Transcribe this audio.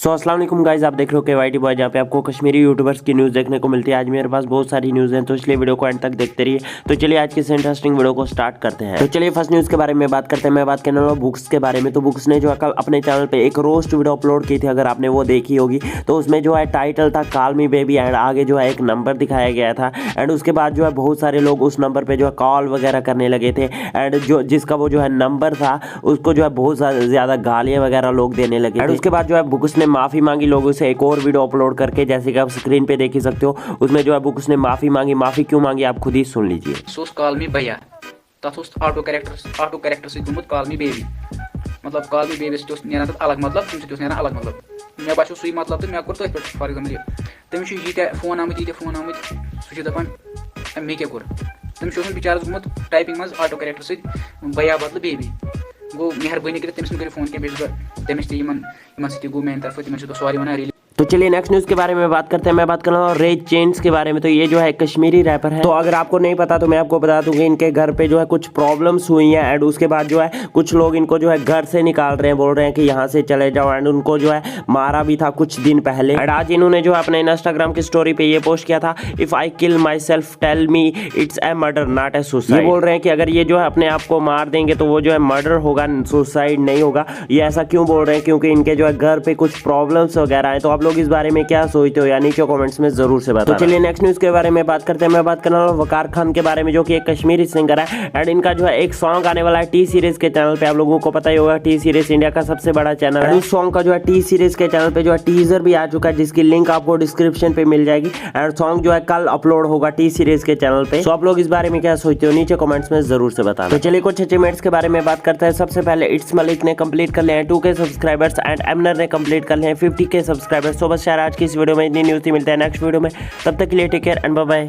अस्सलाम वालेकुम गाइस, आप देख रहे हो KYT बॉय, जहाँ पे आपको कश्मीरी यूट्यूबर्स की न्यूज़ देखने को मिलती है। आज मेरे पास बहुत सारी न्यूज़ हैं, तो इसलिए वीडियो को एंड तक देखते रहिए। तो चलिए आज की इस इंटरेस्टिंग वीडियो को स्टार्ट करते हैं। तो चलिए फर्स्ट न्यूज़ के बारे में बात करते हैं। मैं बात करने वाला बुक्स के बारे में। तो बुक्स ने जो है कल अपने चैनल पर एक रोस्ट वीडियो अपलोड की थी, अगर आपने वो देखी होगी। तो उसमें जो है टाइटल था कॉल मी बेबी एंड आगे जो है एक नंबर दिखाया गया था। एंड उसके बाद जो है बहुत सारे लोग उस नंबर पर जो है कॉल वगैरह करने लगे थे। एंड जो जिसका वो जो है नंबर था उसको जो है बहुत ज़्यादा गालियाँ वगैरह लोग देने लगे। एंड उसके बाद जो है बुक्स ने माफ़ी मांगी लोगों से एक और वीडियो अपलोड करके, जैसे कि आप स्क्रीन पे देख ही सकते हो। उसमें जो है बुक्स ने माफ़ी मांगी। माफ़ी क्यों मांगी आप खुद ही सुन लीजिए। सो कॉल मी भैया तथ ऑटो कैरेक्टर से गुमुत कॉल मी बेबी, मतलब कॉल मी बेबी नेरान तक अलग मतलब, तम नेरान अलग मतलब। मे बाचो सुई मतलब तो मे कोर तथ फॉर एग्जाम्पल तमिस ये फोन आमुत सह दपान मे क्या कोर तमिस बिचारस गुमुत टाइपिंग मज ऑटो कैरेक्टर से भैया बदल बेबी। गो मेहरबानी कर तमिस कर फोन क्या तमिस सह गो मेन तरफ तमिस सॉरी वन रियली। तो चलिए नेक्स्ट न्यूज़ के बारे में बात करते हैं। मैं बात कर रहा हूँ रेज चेंज के बारे में। तो ये जो है कश्मीरी रैपर है। तो अगर आपको नहीं पता तो मैं आपको बता दूं कि इनके घर पे जो है कुछ प्रॉब्लम्स हुई हैं। एंड उसके बाद जो है कुछ लोग इनको जो है घर से निकाल रहे हैं, बोल रहे हैं कि यहाँ से चले जाओ। एंड उनको जो है मारा भी था कुछ दिन पहले। एंड आज इन्होंने जो है अपने इंस्टाग्राम की स्टोरी पे ये पोस्ट किया था, if I kill myself tell me it's a murder not a suicide. ये बोल रहे हैं कि अगर ये जो है अपने आप को मार देंगे तो वो जो है मर्डर होगा, सुसाइड नहीं होगा। ये ऐसा क्यों बोल रहे हैं? क्योंकि इनके जो है घर पे कुछ प्रॉब्लम्स वगैरह हैं। तो आप लोग इस बारे में क्या सोचते हो या नीचे कमेंट्स में जरूर से बताना। तो चलिए नेक्स्ट न्यूज़ के बारे में बात करते हैं। मैं बात करने वाला हूं वकार खान के बारे में, जो कि एक कश्मीरी सिंगर है। एंड इनका जो है एक सॉन्ग आने वाला है टी सीरीज के चैनल पे। आप लोगों को पता ही होगा टी सीरीज इंडिया का सबसे बड़ा चैनल है। उस सॉन्ग का जो है टी सीरीज के चैनल पे जो है टीजर भी आ चुका है, जिसकी लिंक आपको डिस्क्रिप्शन पे मिल जाएगी। एंड सॉन्ग जो है कल अपलोड होगा टी सीरीज के चैनल पे। तो आप लोग इस बारे में क्या सोचते हो नीचे कमेंट्स में जरूर से बताना। तो चलिए कुछ अचीवमेंट्स के बारे में बात करते हैं। सबसे पहले इट्स मलिक ने कंप्लीट कर लिया है 2K सब्सक्राइबर्स एंड एमनर ने कंप्लीट कर लिया है 50K सब्सक्राइबर्स। तो बस यार आज की इस वीडियो में इतनी न्यूज़ थी। मिलते हैं नेक्स्ट वीडियो में, तब तक के लिए take care and bye bye.